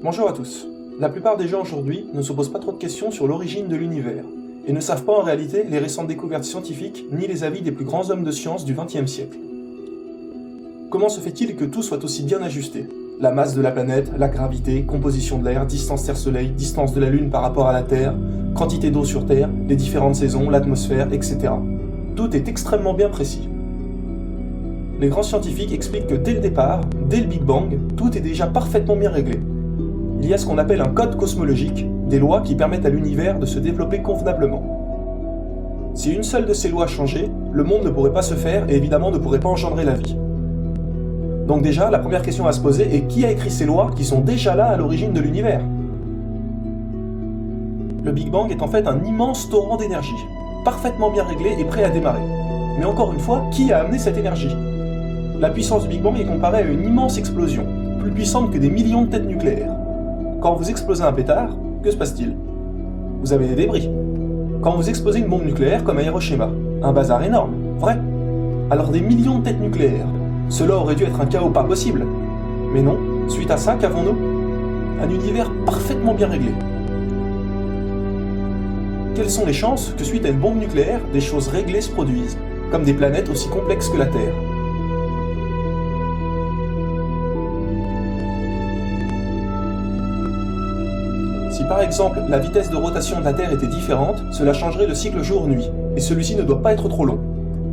Bonjour à tous. La plupart des gens aujourd'hui ne se posent pas trop de questions sur l'origine de l'univers, et ne savent pas en réalité les récentes découvertes scientifiques ni les avis des plus grands hommes de science du XXe siècle. Comment se fait-il que tout soit aussi bien ajusté ? La masse de la planète, la gravité, composition de l'air, distance Terre-Soleil, distance de la Lune par rapport à la Terre, quantité d'eau sur Terre, les différentes saisons, l'atmosphère, etc. Tout est extrêmement bien précis. Les grands scientifiques expliquent que dès le départ, dès le Big Bang, tout est déjà parfaitement bien réglé. Il y a ce qu'on appelle un code cosmologique, des lois qui permettent à l'univers de se développer convenablement. Si une seule de ces lois changeait, le monde ne pourrait pas se faire et évidemment ne pourrait pas engendrer la vie. Donc déjà, la première question à se poser est qui a écrit ces lois qui sont déjà là à l'origine de l'univers ? Le Big Bang est en fait un immense torrent d'énergie, parfaitement bien réglé et prêt à démarrer. Mais encore une fois, qui a amené cette énergie ? La puissance du Big Bang est comparée à une immense explosion, plus puissante que des millions de têtes nucléaires. Quand vous explosez un pétard, que se passe-t-il ? Vous avez des débris. Quand vous explosez une bombe nucléaire comme à Hiroshima, un bazar énorme, vrai ? Alors des millions de têtes nucléaires, cela aurait dû être un chaos pas possible. Mais non, suite à ça, qu'avons-nous ? Un univers parfaitement bien réglé. Quelles sont les chances que suite à une bombe nucléaire, des choses réglées se produisent, comme des planètes aussi complexes que la Terre ? Si par exemple la vitesse de rotation de la Terre était différente, cela changerait le cycle jour-nuit, et celui-ci ne doit pas être trop long.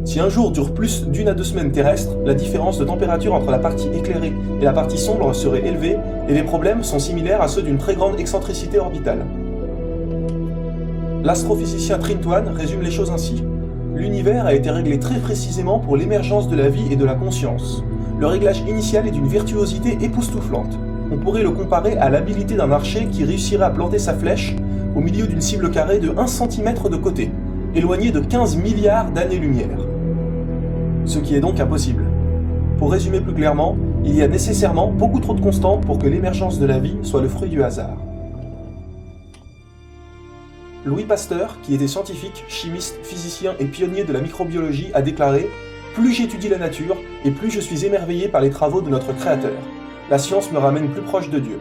Si un jour dure plus d'1 à 2 semaines terrestres, la différence de température entre la partie éclairée et la partie sombre serait élevée, et les problèmes sont similaires à ceux d'une très grande excentricité orbitale. L'astrophysicien Trinh-Toine résume les choses ainsi. L'univers a été réglé très précisément pour l'émergence de la vie et de la conscience. Le réglage initial est d'une virtuosité époustouflante. On pourrait le comparer à l'habilité d'un archer qui réussirait à planter sa flèche au milieu d'une cible carrée de 1 cm de côté, éloignée de 15 milliards d'années-lumière. Ce qui est donc impossible. Pour résumer plus clairement, il y a nécessairement beaucoup trop de constantes pour que l'émergence de la vie soit le fruit du hasard. Louis Pasteur, qui était scientifique, chimiste, physicien et pionnier de la microbiologie, a déclaré « Plus j'étudie la nature, et plus je suis émerveillé par les travaux de notre Créateur. La science me ramène plus proche de Dieu. »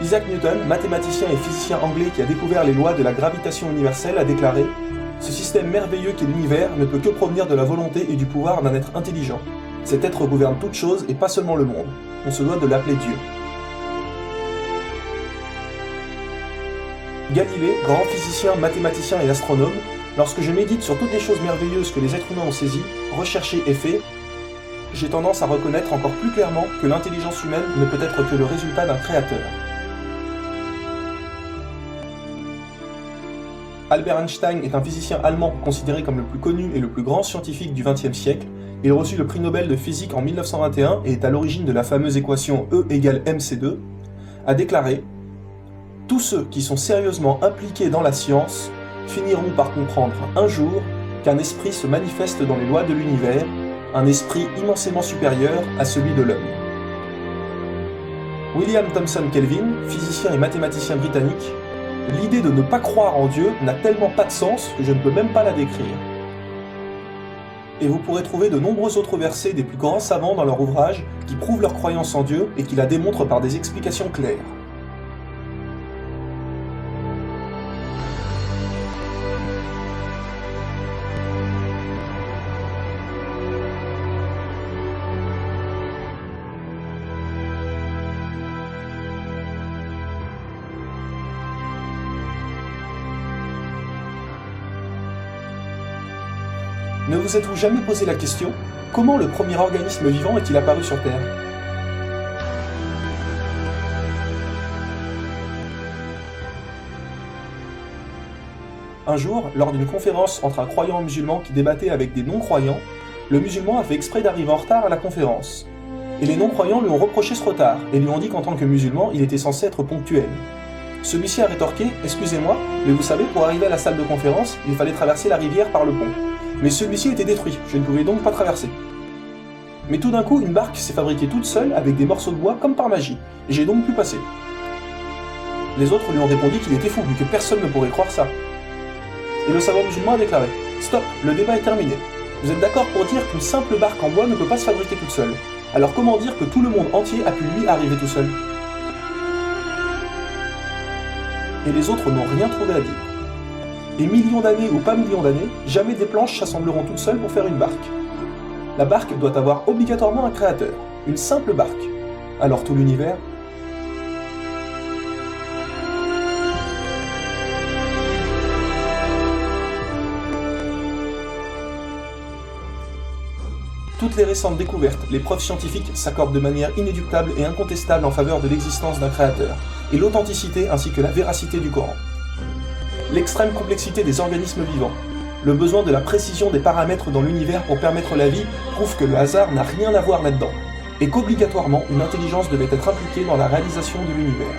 Isaac Newton, mathématicien et physicien anglais qui a découvert les lois de la gravitation universelle, a déclaré « Ce système merveilleux qu'est l'univers ne peut que provenir de la volonté et du pouvoir d'un être intelligent. Cet être gouverne toutes choses et pas seulement le monde. On se doit de l'appeler Dieu. » Galilée, grand physicien, mathématicien et astronome, lorsque je médite sur toutes les choses merveilleuses que les êtres humains ont saisies, recherchées et fait, j'ai tendance à reconnaître encore plus clairement que l'intelligence humaine ne peut être que le résultat d'un créateur. Albert Einstein est un physicien allemand considéré comme le plus connu et le plus grand scientifique du XXe siècle. Il reçut le prix Nobel de physique en 1921 et est à l'origine de la fameuse équation E égale mc2, a déclaré « Tous ceux qui sont sérieusement impliqués dans la science finiront par comprendre un jour qu'un esprit se manifeste dans les lois de l'univers, un esprit immensément supérieur à celui de l'homme. » William Thomson Kelvin, physicien et mathématicien britannique, l'idée de ne pas croire en Dieu n'a tellement pas de sens que je ne peux même pas la décrire. Et vous pourrez trouver de nombreux autres versets des plus grands savants dans leur ouvrage qui prouvent leur croyance en Dieu et qui la démontrent par des explications claires. Ne vous êtes-vous jamais posé la question, comment le premier organisme vivant est-il apparu sur Terre ? Un jour, lors d'une conférence entre un croyant musulman qui débattait avec des non-croyants, le musulman a fait exprès d'arriver en retard à la conférence. Et les non-croyants lui ont reproché ce retard et lui ont dit qu'en tant que musulman, il était censé être ponctuel. Celui-ci a rétorqué « Excusez-moi, mais vous savez, pour arriver à la salle de conférence, il fallait traverser la rivière par le pont. Mais celui-ci était détruit, je ne pouvais donc pas traverser. » Mais tout d'un coup, une barque s'est fabriquée toute seule avec des morceaux de bois comme par magie, et j'ai donc pu passer. Les autres lui ont répondu qu'il était fou, mais que personne ne pourrait croire ça. Et le savant musulman a déclaré « Stop, le débat est terminé. Vous êtes d'accord pour dire qu'une simple barque en bois ne peut pas se fabriquer toute seule. Alors comment dire que tout le monde entier a pu lui arriver tout seul? Et les autres n'ont rien trouvé à dire. Et millions d'années ou pas millions d'années, jamais des planches s'assembleront toutes seules pour faire une barque. La barque doit avoir obligatoirement un créateur, une simple barque. Alors tout l'univers... Toutes les récentes découvertes, les preuves scientifiques s'accordent de manière inéluctable et incontestable en faveur de l'existence d'un créateur, et l'authenticité ainsi que la véracité du Coran. L'extrême complexité des organismes vivants, le besoin de la précision des paramètres dans l'univers pour permettre la vie prouve que le hasard n'a rien à voir là-dedans, et qu'obligatoirement une intelligence devait être impliquée dans la réalisation de l'univers.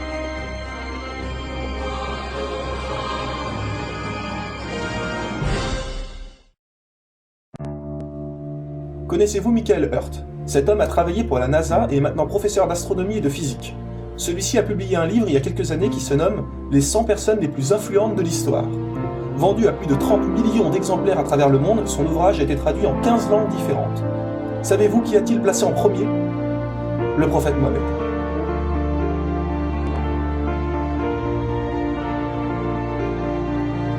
Connaissez-vous Michael Hurt? Cet homme a travaillé pour la NASA et est maintenant professeur d'astronomie et de physique. Celui-ci a publié un livre il y a quelques années qui se nomme « Les 100 personnes les plus influentes de l'histoire ». Vendu à plus de 30 millions d'exemplaires à travers le monde, son ouvrage a été traduit en 15 langues différentes. Savez-vous qui a-t-il placé en premier? Le prophète Mohammed.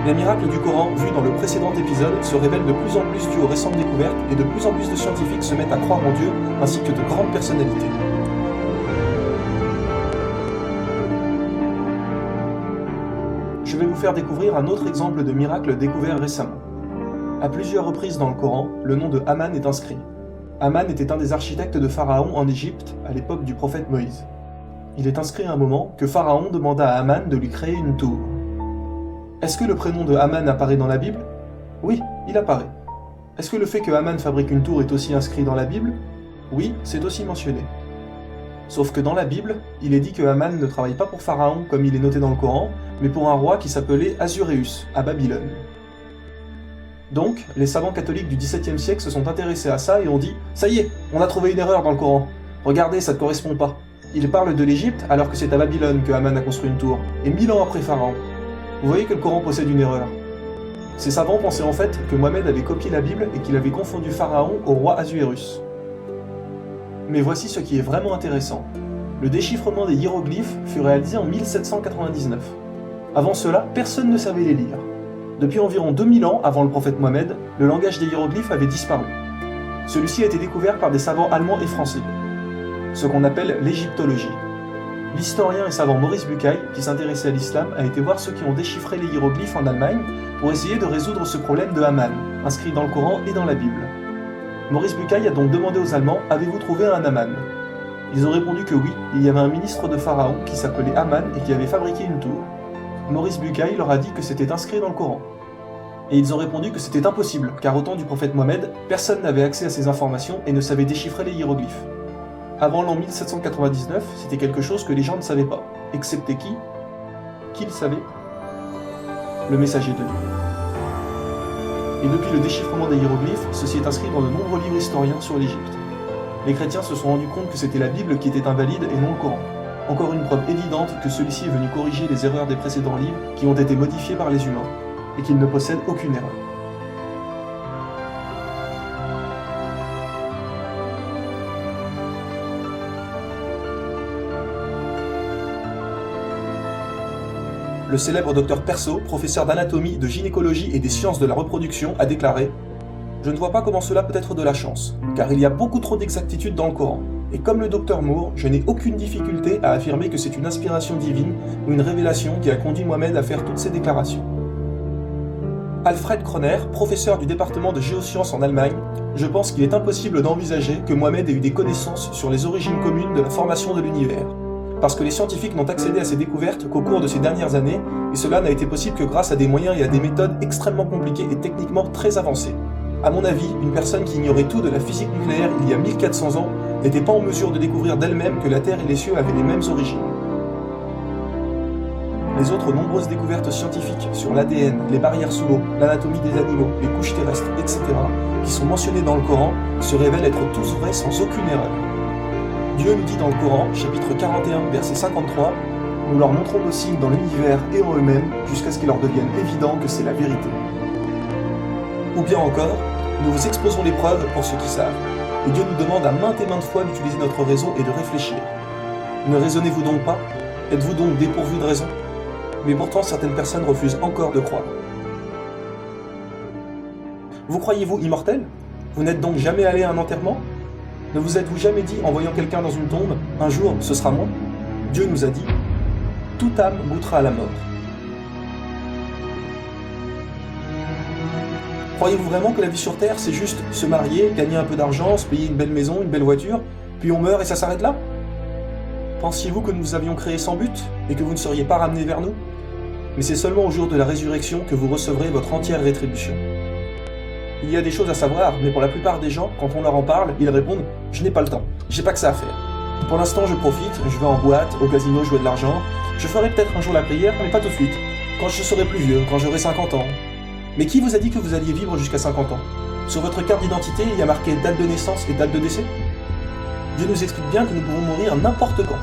Les miracles du Coran vus dans le précédent épisode se révèlent de plus en plus dus aux récentes découvertes et de plus en plus de scientifiques se mettent à croire en Dieu ainsi que de grandes personnalités. Je vais vous faire découvrir un autre exemple de miracle découvert récemment. À plusieurs reprises dans le Coran, le nom de Haman est inscrit. Haman était un des architectes de Pharaon en Égypte à l'époque du prophète Moïse. Il est inscrit à un moment que Pharaon demanda à Haman de lui créer une tour. Est-ce que le prénom de Haman apparaît dans la Bible? Oui, il apparaît. Est-ce que le fait que Haman fabrique une tour est aussi inscrit dans la Bible? Oui, c'est aussi mentionné. Sauf que dans la Bible, il est dit que Haman ne travaille pas pour Pharaon comme il est noté dans le Coran, mais pour un roi qui s'appelait Assuérus, à Babylone. Donc, les savants catholiques du XVIIe siècle se sont intéressés à ça et ont dit « Ça y est, on a trouvé une erreur dans le Coran. Regardez, ça ne correspond pas. Il parle de l'Égypte alors que c'est à Babylone que Haman a construit une tour, et 1000 ans après Pharaon. Vous voyez que le Coran possède une erreur. » Ces savants pensaient en fait que Mohammed avait copié la Bible et qu'il avait confondu Pharaon au roi Assuérus. Mais voici ce qui est vraiment intéressant. Le déchiffrement des hiéroglyphes fut réalisé en 1799. Avant cela, personne ne savait les lire. Depuis environ 2000 ans avant le prophète Mohammed, le langage des hiéroglyphes avait disparu. Celui-ci a été découvert par des savants allemands et français, ce qu'on appelle l'égyptologie. L'historien et savant Maurice Bucaille, qui s'intéressait à l'islam, a été voir ceux qui ont déchiffré les hiéroglyphes en Allemagne pour essayer de résoudre ce problème de Haman, inscrit dans le Coran et dans la Bible. Maurice Bucaille a donc demandé aux Allemands « Avez-vous trouvé un Haman ?» Ils ont répondu que oui, il y avait un ministre de Pharaon qui s'appelait Haman et qui avait fabriqué une tour. Maurice Bucaille leur a dit que c'était inscrit dans le Coran. Et ils ont répondu que c'était impossible, car au temps du prophète Mohammed, personne n'avait accès à ces informations et ne savait déchiffrer les hiéroglyphes. Avant l'an 1799, c'était quelque chose que les gens ne savaient pas. Excepté qui? Qui le savait? Le messager de Dieu. Et depuis le déchiffrement des hiéroglyphes, ceci est inscrit dans de nombreux livres historiens sur l'Égypte. Les chrétiens se sont rendus compte que c'était la Bible qui était invalide et non le Coran. Encore une preuve évidente que celui-ci est venu corriger les erreurs des précédents livres qui ont été modifiés par les humains, et qu'il ne possède aucune erreur. Le célèbre docteur Perso, professeur d'anatomie, de gynécologie et des sciences de la reproduction, a déclaré « Je ne vois pas comment cela peut être de la chance, car il y a beaucoup trop d'exactitude dans le Coran, et comme le docteur Moore, je n'ai aucune difficulté à affirmer que c'est une inspiration divine ou une révélation qui a conduit Mohammed à faire toutes ces déclarations. » Alfred Kroner, professeur du département de géosciences en Allemagne, je pense qu'il est impossible d'envisager que Mohammed ait eu des connaissances sur les origines communes de la formation de l'univers. Parce que les scientifiques n'ont accédé à ces découvertes qu'au cours de ces dernières années, et cela n'a été possible que grâce à des moyens et à des méthodes extrêmement compliquées et techniquement très avancées. À mon avis, une personne qui ignorait tout de la physique nucléaire il y a 1400 ans n'était pas en mesure de découvrir d'elle-même que la Terre et les cieux avaient les mêmes origines. Les autres nombreuses découvertes scientifiques sur l'ADN, les barrières sous l'eau, l'anatomie des animaux, les couches terrestres, etc., qui sont mentionnées dans le Coran, se révèlent être tous vrais sans aucune erreur. Dieu nous dit dans le Coran, chapitre 41, verset 53, « Nous leur montrons nos signes dans l'univers et en eux-mêmes, jusqu'à ce qu'il leur devienne évident que c'est la vérité. » Ou bien encore, « Nous vous exposons les preuves pour ceux qui savent. Et Dieu nous demande à maintes et maintes fois d'utiliser notre raison et de réfléchir. Ne raisonnez-vous donc pas? Êtes-vous donc dépourvu de raison? Mais pourtant, certaines personnes refusent encore de croire. Vous croyez-vous immortel? Vous n'êtes donc jamais allé à un enterrement? Ne vous êtes-vous jamais dit, en voyant quelqu'un dans une tombe, un jour, ce sera moi? Dieu nous a dit, toute âme goûtera à la mort. Croyez-vous vraiment que la vie sur Terre, c'est juste se marier, gagner un peu d'argent, se payer une belle maison, une belle voiture, puis on meurt et ça s'arrête là? Pensiez-vous que nous vous avions créé sans but, et que vous ne seriez pas ramenés vers nous? Mais c'est seulement au jour de la résurrection que vous recevrez votre entière rétribution. Il y a des choses à savoir, mais pour la plupart des gens, quand on leur en parle, ils répondent « Je n'ai pas le temps, j'ai pas que ça à faire. Pour l'instant, je profite, je vais en boîte, au casino jouer de l'argent, je ferai peut-être un jour la prière, mais pas tout de suite, quand je serai plus vieux, quand j'aurai 50 ans. » Mais qui vous a dit que vous alliez vivre jusqu'à 50 ans? Sur votre carte d'identité, il y a marqué date de naissance et date de décès? Dieu nous explique bien que nous pouvons mourir n'importe quand.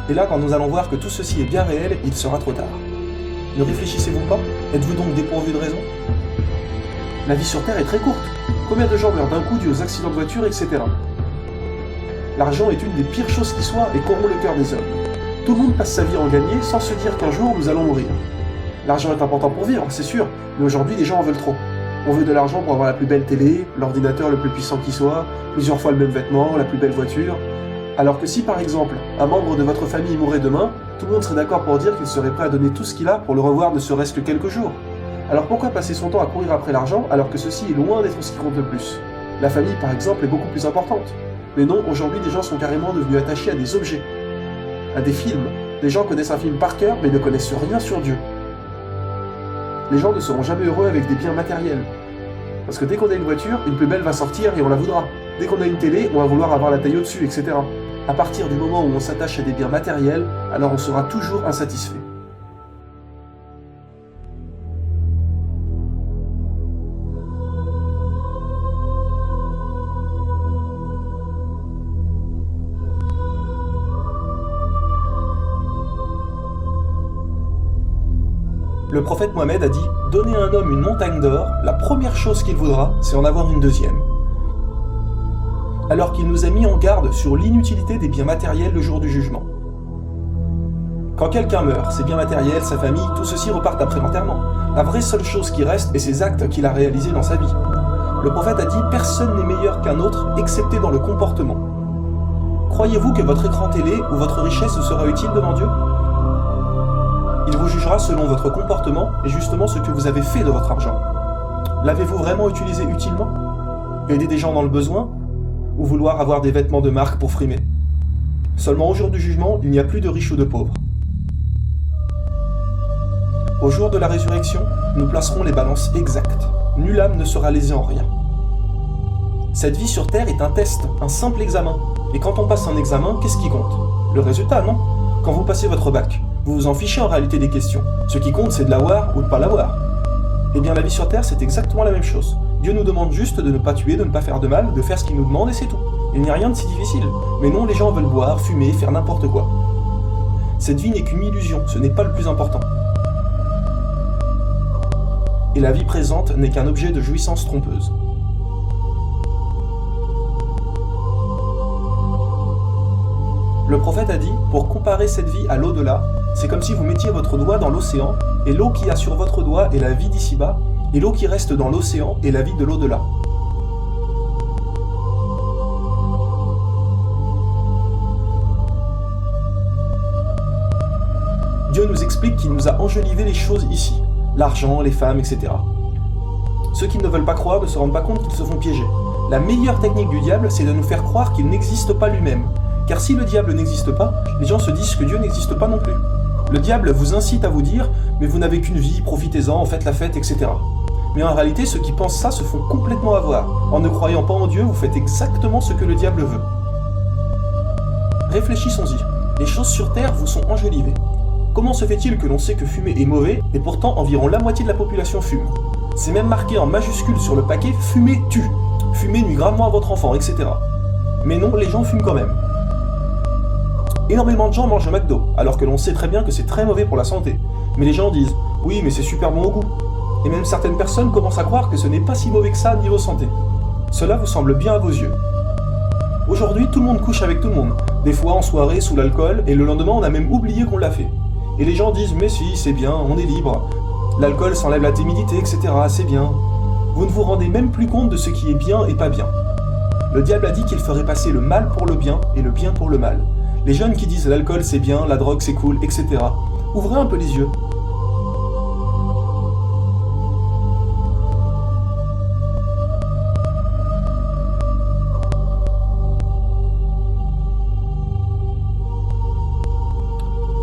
Et là, quand nous allons voir que tout ceci est bien réel, il sera trop tard. Ne réfléchissez-vous pas? Êtes-vous donc dépourvu de raison? La vie sur Terre est très courte. Combien de gens meurent d'un coup dû aux accidents de voiture, etc. L'argent est une des pires choses qui soit et corrompt le cœur des hommes. Tout le monde passe sa vie à en gagner sans se dire qu'un jour nous allons mourir. L'argent est important pour vivre, c'est sûr, mais aujourd'hui les gens en veulent trop. On veut de l'argent pour avoir la plus belle télé, l'ordinateur le plus puissant qui soit, plusieurs fois le même vêtement, la plus belle voiture. Alors que si par exemple, un membre de votre famille mourrait demain, tout le monde serait d'accord pour dire qu'il serait prêt à donner tout ce qu'il a pour le revoir ne serait-ce que quelques jours. Alors pourquoi passer son temps à courir après l'argent alors que ceci est loin d'être ce qui compte le plus? La famille par exemple est beaucoup plus importante. Mais non, aujourd'hui les gens sont carrément devenus attachés à des objets, à des films. Les gens connaissent un film par cœur mais ne connaissent rien sur Dieu. Les gens ne seront jamais heureux avec des biens matériels. Parce que dès qu'on a une voiture, une plus belle va sortir et on la voudra. Dès qu'on a une télé, on va vouloir avoir la taille au-dessus, etc. À partir du moment où on s'attache à des biens matériels, alors on sera toujours insatisfait. Le prophète Mohammed a dit « Donnez à un homme une montagne d'or, la première chose qu'il voudra, c'est en avoir une deuxième. » Alors qu'il nous a mis en garde sur l'inutilité des biens matériels le jour du jugement. Quand quelqu'un meurt, ses biens matériels, sa famille, tout ceci repartent après l'enterrement. La vraie seule chose qui reste est ses actes qu'il a réalisés dans sa vie. Le prophète a dit « Personne n'est meilleur qu'un autre, excepté dans le comportement. » Croyez-vous que votre écran télé ou votre richesse sera utile devant Dieu? Il vous jugera selon votre comportement et justement ce que vous avez fait de votre argent. L'avez-vous vraiment utilisé utilement? Aider des gens dans le besoin? Ou vouloir avoir des vêtements de marque pour frimer? Seulement au jour du jugement, il n'y a plus de riches ou de pauvres. Au jour de la résurrection, nous placerons les balances exactes. Nulle âme ne sera lésée en rien. Cette vie sur Terre est un test, un simple examen. Et quand on passe un examen, qu'est-ce qui compte? Le résultat, non? Quand vous passez votre bac, vous vous en fichez en réalité des questions. Ce qui compte, c'est de l'avoir ou de pas l'avoir. Eh bien, la vie sur Terre, c'est exactement la même chose. Dieu nous demande juste de ne pas tuer, de ne pas faire de mal, de faire ce qu'il nous demande et c'est tout. Il n'y a rien de si difficile. Mais non, les gens veulent boire, fumer, faire n'importe quoi. Cette vie n'est qu'une illusion, ce n'est pas le plus important. Et la vie présente n'est qu'un objet de jouissance trompeuse. Le prophète a dit, pour comparer cette vie à l'au-delà, c'est comme si vous mettiez votre doigt dans l'océan, et l'eau qui a sur votre doigt est la vie d'ici-bas, et l'eau qui reste dans l'océan est la vie de l'au-delà. Dieu nous explique qu'il nous a enjolivé les choses ici, l'argent, les femmes, etc. Ceux qui ne veulent pas croire ne se rendent pas compte qu'ils se font piéger. La meilleure technique du diable, c'est de nous faire croire qu'il n'existe pas lui-même. Car si le diable n'existe pas, les gens se disent que Dieu n'existe pas non plus. Le diable vous incite à vous dire « mais vous n'avez qu'une vie, profitez-en, faites la fête, etc. » Mais en réalité, ceux qui pensent ça se font complètement avoir. En ne croyant pas en Dieu, vous faites exactement ce que le diable veut. Réfléchissons-y. Les choses sur Terre vous sont enjolivées. Comment se fait-il que l'on sait que fumer est mauvais, et pourtant environ la moitié de la population fume? C'est même marqué en majuscule sur le paquet « Fumer tue »,« Fumer nuit gravement à votre enfant », etc. Mais non, les gens fument quand même. Énormément de gens mangent le McDo, alors que l'on sait très bien que c'est très mauvais pour la santé. Mais les gens disent « oui, mais c'est super bon au goût ». Et même certaines personnes commencent à croire que ce n'est pas si mauvais que ça niveau santé. Cela vous semble bien à vos yeux. Aujourd'hui, tout le monde couche avec tout le monde. Des fois en soirée, sous l'alcool, et le lendemain, on a même oublié qu'on l'a fait. Et les gens disent « mais si, c'est bien, on est libre. L'alcool s'enlève la timidité, etc. c'est bien. » Vous ne vous rendez même plus compte de ce qui est bien et pas bien. Le diable a dit qu'il ferait passer le mal pour le bien et le bien pour le mal. Les jeunes qui disent l'alcool c'est bien, la drogue c'est cool, etc. Ouvrez un peu les yeux.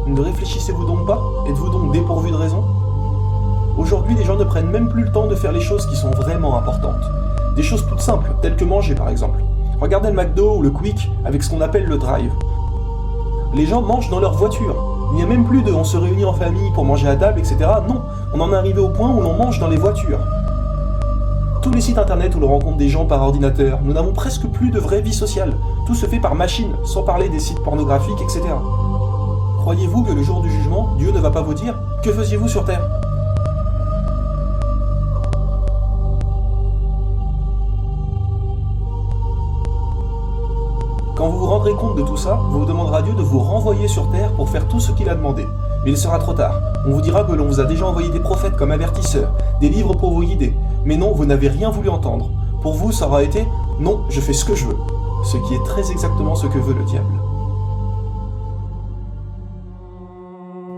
Ne réfléchissez-vous donc pas? Êtes-vous donc dépourvu de raison? Aujourd'hui, les gens ne prennent même plus le temps de faire les choses qui sont vraiment importantes. Des choses toutes simples, telles que manger par exemple. Regardez le McDo ou le Quick avec ce qu'on appelle le drive. Les gens mangent dans leur voiture. Il n'y a même plus de on se réunit en famille pour manger à table, etc. Non, on en est arrivé au point où l'on mange dans les voitures. Tous les sites internet où l'on rencontre des gens par ordinateur, nous n'avons presque plus de vraie vie sociale. Tout se fait par machine, sans parler des sites pornographiques, etc. Croyez-vous que le jour du jugement, Dieu ne va pas vous dire « Que faisiez-vous sur Terre ?» Quand vous vous rendrez compte de tout ça, vous demanderez à Dieu de vous renvoyer sur terre pour faire tout ce qu'il a demandé. Mais il sera trop tard. On vous dira que l'on vous a déjà envoyé des prophètes comme avertisseurs, des livres pour vous guider. Mais non, vous n'avez rien voulu entendre. Pour vous, ça aura été « Non, je fais ce que je veux ». Ce qui est très exactement ce que veut le diable.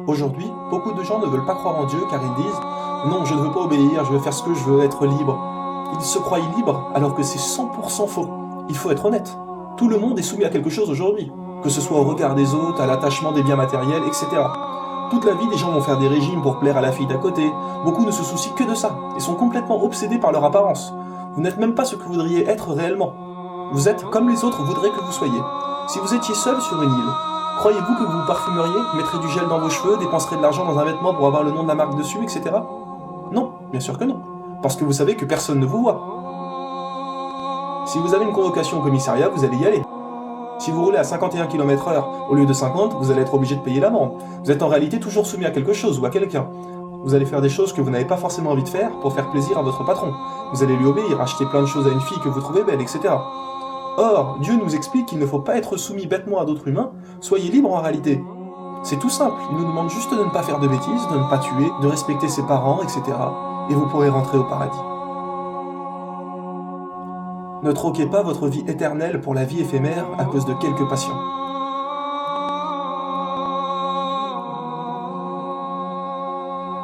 Aujourd'hui, beaucoup de gens ne veulent pas croire en Dieu car ils disent « Non, je ne veux pas obéir, je veux faire ce que je veux, être libre ». Ils se croient libres alors que c'est 100% faux. Il faut être honnête. Tout le monde est soumis à quelque chose aujourd'hui, que ce soit au regard des autres, à l'attachement des biens matériels, etc. Toute la vie, des gens vont faire des régimes pour plaire à la fille d'à côté. Beaucoup ne se soucient que de ça, et sont complètement obsédés par leur apparence. Vous n'êtes même pas ce que vous voudriez être réellement. Vous êtes comme les autres voudraient que vous soyez. Si vous étiez seul sur une île, croyez-vous que vous vous parfumeriez, mettrez du gel dans vos cheveux, dépenserez de l'argent dans un vêtement pour avoir le nom de la marque dessus, etc. Non, bien sûr que non. Parce que vous savez que personne ne vous voit. Si vous avez une convocation au commissariat, vous allez y aller. Si vous roulez à 51 km/h au lieu de 50, vous allez être obligé de payer l'amende. Vous êtes en réalité toujours soumis à quelque chose ou à quelqu'un. Vous allez faire des choses que vous n'avez pas forcément envie de faire pour faire plaisir à votre patron. Vous allez lui obéir, acheter plein de choses à une fille que vous trouvez belle, etc. Or, Dieu nous explique qu'il ne faut pas être soumis bêtement à d'autres humains, soyez libres en réalité. C'est tout simple, il nous demande juste de ne pas faire de bêtises, de ne pas tuer, de respecter ses parents, etc. Et vous pourrez rentrer au paradis. Ne troquez pas votre vie éternelle pour la vie éphémère à cause de quelques passions.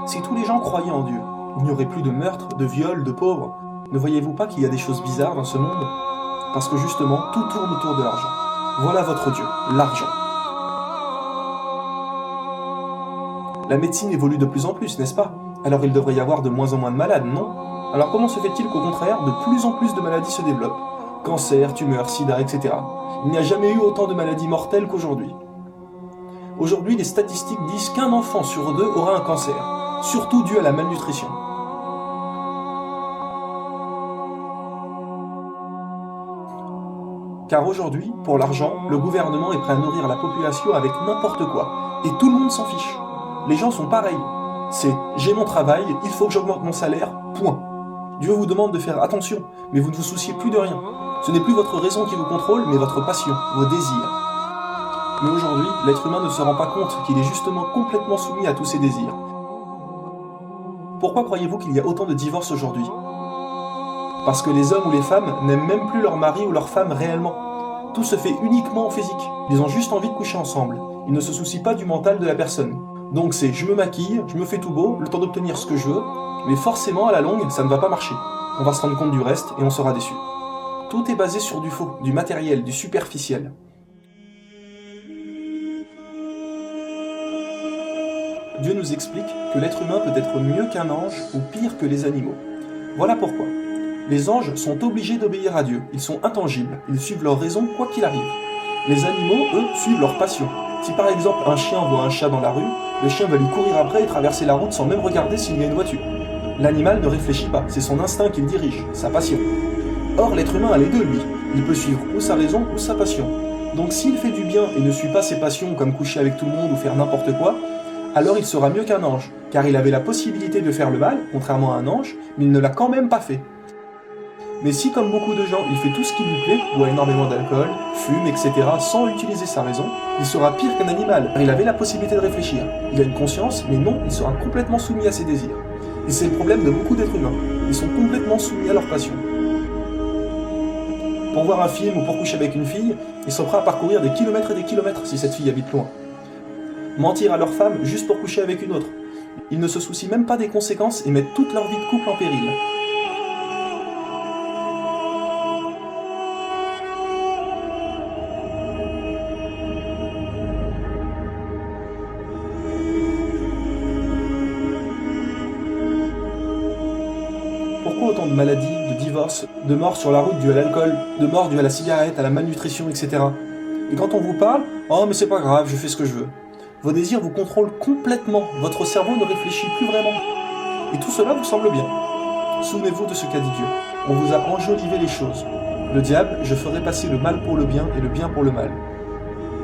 Si tous les gens croyaient en Dieu, il n'y aurait plus de meurtres, de viols, de pauvres. Ne voyez-vous pas qu'il y a des choses bizarres dans ce monde? Parce que justement, tout tourne autour de l'argent. Voilà votre Dieu, l'argent. La médecine évolue de plus en plus, n'est-ce pas? Alors il devrait y avoir de moins en moins de malades, non? Alors comment se fait-il qu'au contraire, de plus en plus de maladies se développent? Cancer, tumeurs, sida, etc. Il n'y a jamais eu autant de maladies mortelles qu'aujourd'hui. Aujourd'hui, les statistiques disent qu'un enfant sur deux aura un cancer, surtout dû à la malnutrition. Car aujourd'hui, pour l'argent, le gouvernement est prêt à nourrir la population avec n'importe quoi, et tout le monde s'en fiche. Les gens sont pareils. C'est « j'ai mon travail, il faut que j'augmente mon salaire, point ». Dieu vous demande de faire attention, mais vous ne vous souciez plus de rien. Ce n'est plus votre raison qui vous contrôle, mais votre passion, vos désirs. Mais aujourd'hui, l'être humain ne se rend pas compte qu'il est justement complètement soumis à tous ses désirs. Pourquoi croyez-vous qu'il y a autant de divorces aujourd'hui? Parce que les hommes ou les femmes n'aiment même plus leur mari ou leur femme réellement. Tout se fait uniquement en physique. Ils ont juste envie de coucher ensemble. Ils ne se soucient pas du mental de la personne. Donc c'est je me maquille, je me fais tout beau, le temps d'obtenir ce que je veux, mais forcément à la longue, ça ne va pas marcher. On va se rendre compte du reste et on sera déçu. Tout est basé sur du faux, du matériel, du superficiel. Dieu nous explique que l'être humain peut être mieux qu'un ange ou pire que les animaux. Voilà pourquoi. Les anges sont obligés d'obéir à Dieu, ils sont intangibles, ils suivent leur raison quoi qu'il arrive. Les animaux, eux, suivent leur passion. Si par exemple un chien voit un chat dans la rue, le chien va lui courir après et traverser la route sans même regarder s'il y a une voiture. L'animal ne réfléchit pas, c'est son instinct qui le dirige, sa passion. Or l'être humain a les deux, lui. Il peut suivre ou sa raison ou sa passion. Donc s'il fait du bien et ne suit pas ses passions comme coucher avec tout le monde ou faire n'importe quoi, alors il sera mieux qu'un ange, car il avait la possibilité de faire le mal, contrairement à un ange, mais il ne l'a quand même pas fait. Mais si, comme beaucoup de gens, il fait tout ce qui lui plaît, boit énormément d'alcool, fume, etc., sans utiliser sa raison, il sera pire qu'un animal, car il avait la possibilité de réfléchir. Il a une conscience, mais non, il sera complètement soumis à ses désirs. Et c'est le problème de beaucoup d'êtres humains. Ils sont complètement soumis à leur passion. Pour voir un film ou pour coucher avec une fille, ils sont prêts à parcourir des kilomètres et des kilomètres si cette fille habite loin. Mentir à leur femme juste pour coucher avec une autre. Ils ne se soucient même pas des conséquences et mettent toute leur vie de couple en péril. Pourquoi autant de maladies, de divorces, de morts sur la route dues à l'alcool, de morts dues à la cigarette, à la malnutrition, etc. Et quand on vous parle, « Oh mais c'est pas grave, je fais ce que je veux ». Vos désirs vous contrôlent complètement, votre cerveau ne réfléchit plus vraiment. Et tout cela vous semble bien. Souvenez-vous de ce qu'a dit Dieu. On vous a enjolivé les choses. Le diable, je ferai passer le mal pour le bien et le bien pour le mal.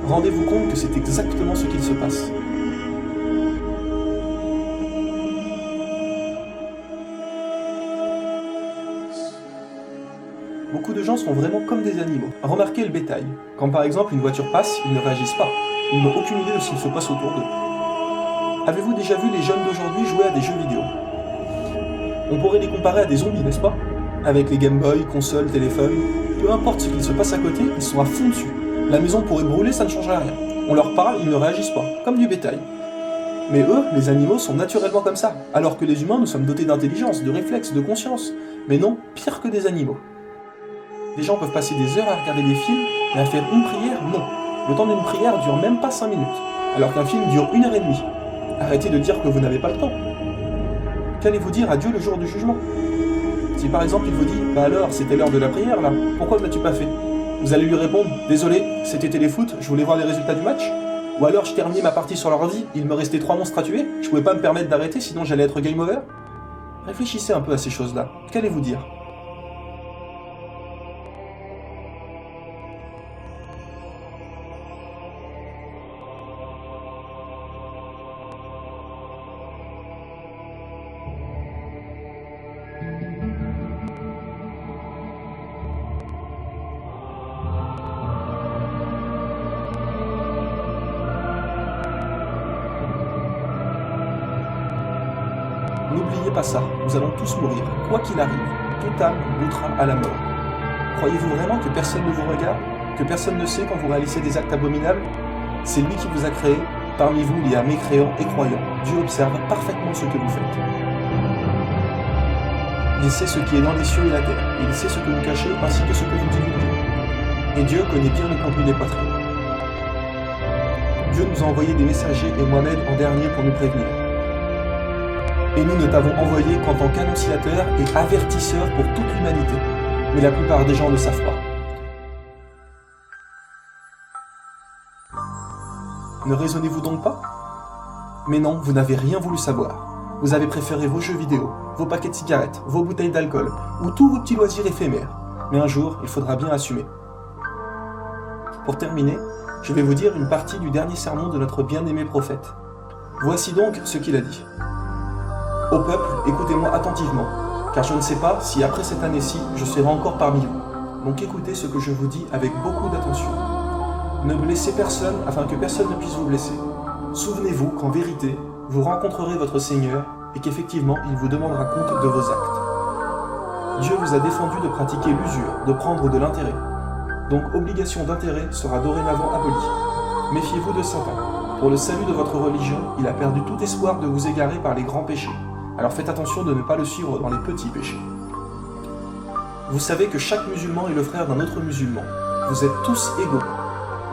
Rendez-vous compte que c'est exactement ce qu'il se passe. Beaucoup de gens sont vraiment comme des animaux. Remarquez le bétail. Quand par exemple une voiture passe, ils ne réagissent pas. Ils n'ont aucune idée de ce qu'il se passe autour d'eux. Avez-vous déjà vu les jeunes d'aujourd'hui jouer à des jeux vidéo? On pourrait les comparer à des zombies, n'est-ce pas? Avec les Game Boy, consoles, téléphones, peu importe ce qu'il se passe à côté, ils sont à fond dessus. La maison pourrait brûler, ça ne changerait rien. On leur parle, ils ne réagissent pas, comme du bétail. Mais eux, les animaux, sont naturellement comme ça, alors que les humains, nous sommes dotés d'intelligence, de réflexes, de conscience. Mais non, pire que des animaux. Les gens peuvent passer des heures à regarder des films, mais à faire une prière, non. Le temps d'une prière dure même pas 5 minutes, alors qu'un film dure 1h30. Arrêtez de dire que vous n'avez pas le temps. Qu'allez-vous dire à Dieu le jour du jugement? Si par exemple il vous dit « Bah alors, c'était l'heure de la prière là, pourquoi ne l'as-tu pas fait ?» Vous allez lui répondre « Désolé, c'était téléfoot, je voulais voir les résultats du match. » Ou alors « Je terminais ma partie sur l'ordi, il me restait 3 monstres à tuer, je pouvais pas me permettre d'arrêter sinon j'allais être game over ?» Réfléchissez un peu à ces choses-là. Qu'allez-vous dire? N'oubliez pas ça, nous allons tous mourir, quoi qu'il arrive, toute âme goûtera à la mort. Croyez-vous vraiment que personne ne vous regarde? Que personne ne sait quand vous réalisez des actes abominables? C'est lui qui vous a créé, parmi vous il y a mécréants et croyants, Dieu observe parfaitement ce que vous faites. Il sait ce qui est dans les cieux et la terre, il sait ce que vous cachez ainsi que ce que vous divulguez. Et Dieu connaît bien le contenu des poitrines. Dieu nous a envoyé des messagers et Mohamed en dernier pour nous prévenir. Et nous ne t'avons envoyé qu'en tant qu'annonciateur et avertisseur pour toute l'humanité. Mais la plupart des gens ne savent pas. Ne raisonnez-vous donc pas? Mais non, vous n'avez rien voulu savoir. Vous avez préféré vos jeux vidéo, vos paquets de cigarettes, vos bouteilles d'alcool, ou tous vos petits loisirs éphémères. Mais un jour, il faudra bien assumer. Pour terminer, je vais vous dire une partie du dernier sermon de notre bien-aimé prophète. Voici donc ce qu'il a dit. Ô peuple, écoutez-moi attentivement, car je ne sais pas si après cette année-ci, je serai encore parmi vous. Donc écoutez ce que je vous dis avec beaucoup d'attention. Ne blessez personne afin que personne ne puisse vous blesser. Souvenez-vous qu'en vérité, vous rencontrerez votre Seigneur et qu'effectivement, il vous demandera compte de vos actes. Dieu vous a défendu de pratiquer l'usure, de prendre de l'intérêt. Donc obligation d'intérêt sera dorénavant abolie. Méfiez-vous de Satan. Pour le salut de votre religion, il a perdu tout espoir de vous égarer par les grands péchés. Alors faites attention de ne pas le suivre dans les petits péchés. Vous savez que chaque musulman est le frère d'un autre musulman. Vous êtes tous égaux.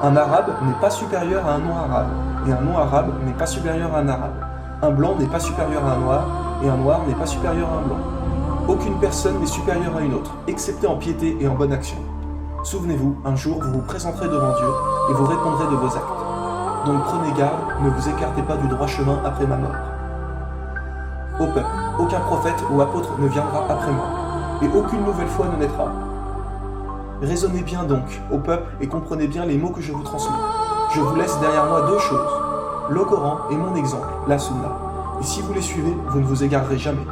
Un arabe n'est pas supérieur à un non-arabe, et un non-arabe n'est pas supérieur à un arabe. Un blanc n'est pas supérieur à un noir, et un noir n'est pas supérieur à un blanc. Aucune personne n'est supérieure à une autre, excepté en piété et en bonne action. Souvenez-vous, un jour vous vous présenterez devant Dieu, et vous répondrez de vos actes. Donc prenez garde, ne vous écartez pas du droit chemin après ma mort. Ô peuple, aucun prophète ou apôtre ne viendra après moi, et aucune nouvelle foi ne naîtra. Raisonnez bien donc, ô peuple, et comprenez bien les mots que je vous transmets. Je vous laisse derrière moi 2 choses, le Coran et mon exemple, la Sunna. Et si vous les suivez, vous ne vous égarerez jamais.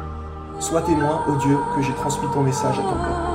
Sois témoin, ô Dieu, que j'ai transmis ton message à ton peuple.